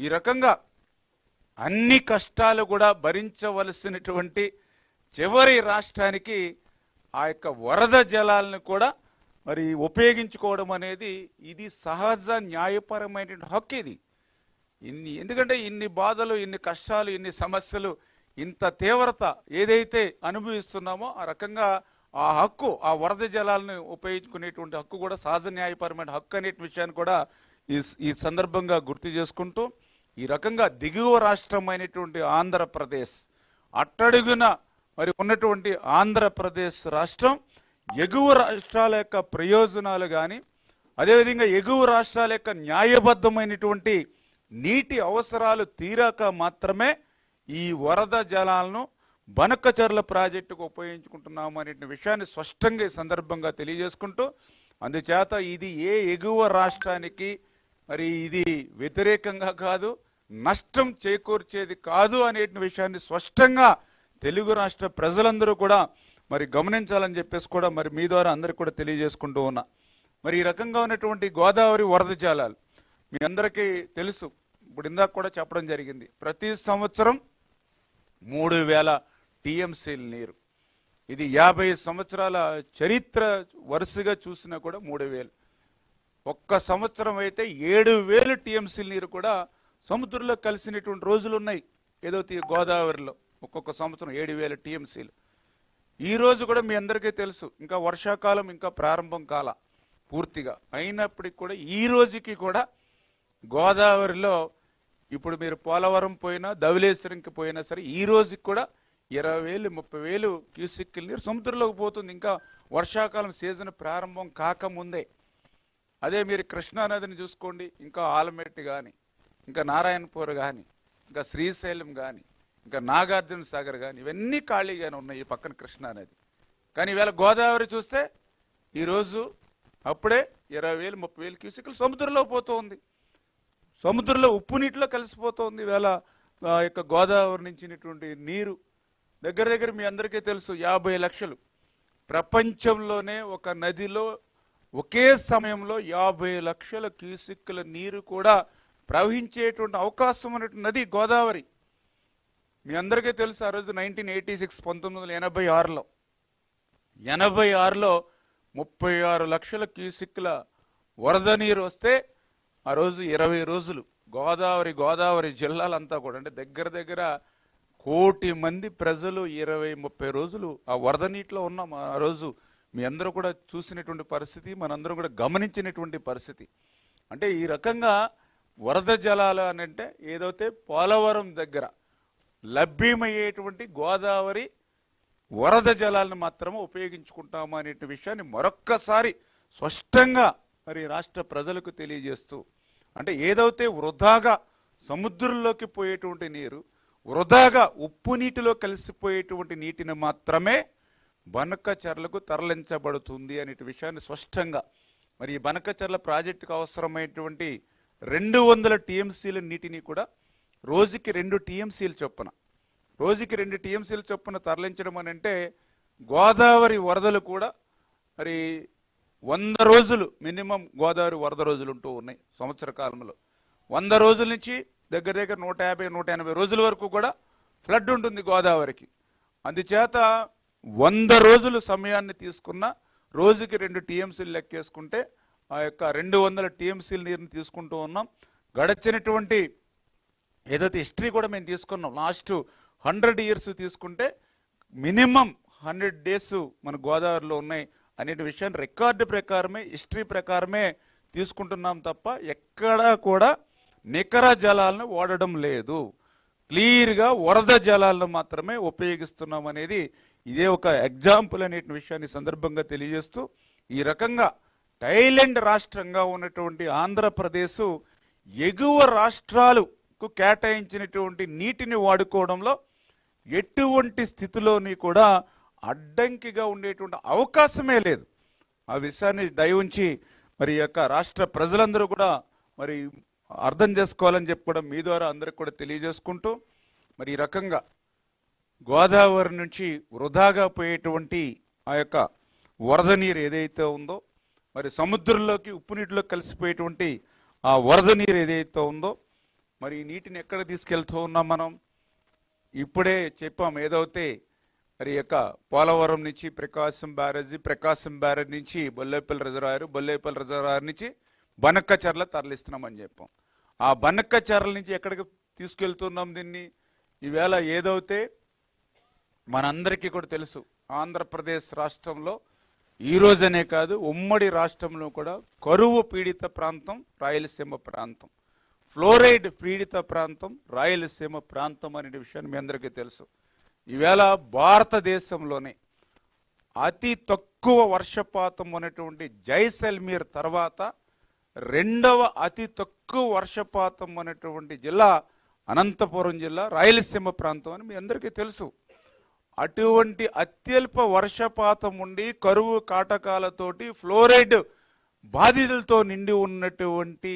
ఈ రకంగా అన్ని కష్టాలు కూడా భరించవలసినటువంటి చివరి రాష్ట్రానికి ఆ యొక్క వరద జలాలను కూడా మరి ఉపయోగించుకోవడం అనేది ఇది సహజ న్యాయపరమైన హక్కు. ఇది ఎందుకంటే ఇన్ని బాధలు, ఇన్ని కష్టాలు, ఇన్ని సమస్యలు, ఇంత తీవ్రత ఏదైతే అనుభవిస్తున్నామో ఆ రకంగా ఆ హక్కు, ఆ వరద జలాలను ఉపయోగించుకునేటువంటి హక్కు కూడా సహజ న్యాయపరమైన హక్కు అనే విషయాన్ని కూడా ఈ సందర్భంగా గుర్తు చేసుకుంటూ, ఈ రకంగా దిగువ రాష్ట్రం అయినటువంటి ఆంధ్రప్రదేశ్, అట్టడుగున మరి ఉన్నటువంటి ఆంధ్రప్రదేశ్ రాష్ట్రం ఎగువ రాష్ట్రాల యొక్క ప్రయోజనాలు కానీ, అదేవిధంగా ఎగువ రాష్ట్రాల యొక్క న్యాయబద్ధమైనటువంటి నీటి అవసరాలు తీరాక మాత్రమే ఈ వరద జలాలను బనకచర్ల ప్రాజెక్టుకు ఉపయోగించుకుంటున్నాము అనే విషయాన్ని స్పష్టంగా ఈ సందర్భంగా తెలియజేసుకుంటూ, అందుచేత ఇది ఏ ఎగువ రాష్ట్రానికి మరి ఇది వ్యతిరేకంగా కాదు, నష్టం చేకూర్చేది కాదు అనే విషయాన్ని స్పష్టంగా తెలుగు రాష్ట్ర ప్రజలందరూ కూడా మరి గమనించాలని చెప్పేసి కూడా మరి మీ ద్వారా అందరికి కూడా తెలియజేసుకుంటూ ఉన్నా. మరి ఈ రకంగా ఉన్నటువంటి గోదావరి వరద జలాలు మీ అందరికీ తెలుసు, ఇప్పుడు ఇందాక కూడా చెప్పడం జరిగింది. ప్రతి సంవత్సరం 3000 టీఎంసీల నీరు. ఇది 50 సంవత్సరాల చరిత్ర వరుసగా చూసినా కూడా 3000. ఒక్క సంవత్సరం అయితే 7000 టీఎంసీల నీరు కూడా సముద్రంలో కలిసినటువంటి రోజులు ఉన్నాయి. ఏదో గోదావరిలో ఒక్కొక్క సంవత్సరం 7000 టీఎంసీలు. ఈ రోజు కూడా మీ అందరికీ తెలుసు, ఇంకా వర్షాకాలం ఇంకా ప్రారంభం కాల పూర్తిగా అయినప్పటికీ కూడా ఈ రోజుకి కూడా గోదావరిలో ఇప్పుడు మీరు పోలవరం పోయినా, ధవళేశ్వరంకి పోయినా సరే ఈ రోజుకి కూడా 20,000 30,000 క్యూసెక్కుల నీరు సముద్రంలోకి పోతుంది, ఇంకా వర్షాకాలం సీజన్ ప్రారంభం కాకముందే. అదే మీరు కృష్ణానదిని చూసుకోండి, ఇంకా ఆలమెట్టి కానీ, ఇంకా నారాయణపూర్ కానీ, ఇంకా శ్రీశైలం కానీ, ఇంకా నాగార్జున సాగర్ కానీ, ఇవన్నీ ఖాళీగానే ఉన్నాయి ఈ పక్కన కృష్ణానది. కానీ ఈవేళ గోదావరి చూస్తే ఈరోజు అప్పుడే 20,000 30,000 క్యూసెక్కులు సముద్రంలో పోతుంది, సముద్రంలో ఉప్పు నీటిలో కలిసిపోతుంది. ఈవేళ ఆ యొక్క గోదావరి నుంచినటువంటి నీరు దగ్గర దగ్గర మీ అందరికీ తెలుసు 50 లక్షలు. ప్రపంచంలోనే ఒక నదిలో ఒకే సమయంలో 50 లక్షల క్యూసెక్కుల నీరు కూడా ప్రవహించేటువంటి అవకాశం ఉన్నటువంటి నది గోదావరి. మీ అందరికీ తెలుసు, ఆ రోజు 1986 1986లో 36 లక్షల క్యూసెక్కుల వరద నీరు వస్తే ఆ రోజు 20 రోజులు గోదావరి జిల్లాలంతా కూడా, అంటే దగ్గర దగ్గర 1 కోటి మంది ప్రజలు 20-30 రోజులు ఆ వరద నీటిలో ఉన్నాం. ఆ రోజు మీ అందరూ కూడా చూసినటువంటి పరిస్థితి, మనందరం కూడా గమనించినటువంటి పరిస్థితి. అంటే ఈ రకంగా వరద జలాలు అని అంటే ఏదైతే పోలవరం దగ్గర లభ్యమయ్యేటువంటి గోదావరి వరద జలాలను మాత్రమే ఉపయోగించుకుంటాము అనే విషయాన్ని మరొక్కసారి స్పష్టంగా మరి రాష్ట్ర ప్రజలకు తెలియజేస్తూ, అంటే ఏదైతే వృధాగా సముద్రంలోకి పోయేటువంటి నీరు, వృధాగా ఉప్పు నీటిలో కలిసిపోయేటువంటి నీటిని మాత్రమే బనకచర్లకు తరలించబడుతుంది అనే విషయాన్ని స్పష్టంగా మరి ఈ బనకచర్ల ప్రాజెక్టుకు అవసరమైనటువంటి 200 టీఎంసీల నీటిని కూడా రోజుకి 2 టీఎంసీలు చొప్పున, రోజుకి 2 టీఎంసీల చొప్పున తరలించడం అని అంటే గోదావరి వరదలు కూడా మరి 100 రోజులు మినిమం గోదావరి వరద రోజులు ఉంటూ ఉన్నాయి సంవత్సర కాలంలో. 100 రోజుల నుంచి దగ్గర దగ్గర 150-180 రోజుల వరకు కూడా ఫ్లడ్ ఉంటుంది గోదావరికి. అందుచేత 100 రోజులు సమయాన్ని తీసుకున్న రోజుకి 2 టీఎంసీలు లెక్కేసుకుంటే ఆ యొక్క 200 టీఎంసీల నీరుని తీసుకుంటూ ఉన్నాం. గడిచినటువంటి ఏదైతే హిస్టరీ కూడా మేము తీసుకున్నాం, లాస్ట్ 100 years తీసుకుంటే మినిమం 100 days మన గోదావరిలో ఉన్నాయి అనే విషయాన్ని రికార్డు ప్రకారమే, హిస్టరీ ప్రకారమే తీసుకుంటున్నాం తప్ప ఎక్కడా కూడా నికర జలాలను వాడడం లేదు. క్లియర్గా వరద జలాలను మాత్రమే ఉపయోగిస్తున్నాం అనేది ఇదే ఒక ఎగ్జాంపుల్ అనే విషయాన్ని సందర్భంగా తెలియజేస్తూ, ఈ రకంగా థాయిలాండ్ రాష్ట్రంగా ఉన్నటువంటి ఆంధ్రప్రదేశ్ ఎగువ రాష్ట్రాలకు కేటాయించినటువంటి నీటిని వాడుకోవడంలో ఎటువంటి స్థితిలోని కూడా అడ్డంకిగా ఉండేటువంటి అవకాశమే లేదు. ఆ విషయాన్ని దయవుంచి మరి యొక్క రాష్ట్ర ప్రజలందరూ కూడా మరి అర్థం చేసుకోవాలని చెప్పి కూడా మీ ద్వారా అందరికి కూడా తెలియజేసుకుంటూ, మరి ఈ రకంగా గోదావరి నుంచి వృధాగా పోయేటువంటి ఆ యొక్క వరద నీరు ఏదైతే ఉందో, మరి సముద్రంలోకి ఉప్పు నీటిలో కలిసిపోయేటువంటి ఆ వరద నీరు ఏదైతే ఉందో, మరి ఈ నీటిని ఎక్కడ తీసుకెళ్తూ ఉన్నాం మనం? ఇప్పుడే చెప్పాం ఏదైతే మరి యొక్క పోలవరం నుంచి ప్రకాశం బ్యారేజ్ నుంచి బొల్లేపల్లి రిజర్వాయర్ నుంచి బనక్కచెర్ల తరలిస్తున్నామని చెప్పాం. ఆ బనక్కచెర్ల నుంచి ఎక్కడికి తీసుకెళ్తున్నాం దీన్ని? ఈవేళ ఏదైతే మనందరికీ కూడా తెలుసు, ఆంధ్రప్రదేశ్ రాష్ట్రంలో ఈ రోజనే కాదు ఉమ్మడి రాష్ట్రంలో కూడా కరువు పీడిత ప్రాంతం రాయలసీమ ప్రాంతం, ఫ్లోరైడ్ పీడిత ప్రాంతం రాయలసీమ ప్రాంతం అనే విషయాన్ని మీ అందరికీ తెలుసు. ఈవేళ భారతదేశంలోనే అతి తక్కువ వర్షపాతం ఉన్నటువంటి జైసల్మీర్ తర్వాత రెండవ అతి తక్కువ వర్షపాతం ఉన్నటువంటి జిల్లా అనంతపురం జిల్లా రాయలసీమ ప్రాంతం అని మీ అందరికీ తెలుసు. అటువంటి అత్యల్ప వర్షపాతం ఉండి కరువు కాటకాలతోటి ఫ్లోరైడ్ బాధితులతో నిండి ఉన్నటువంటి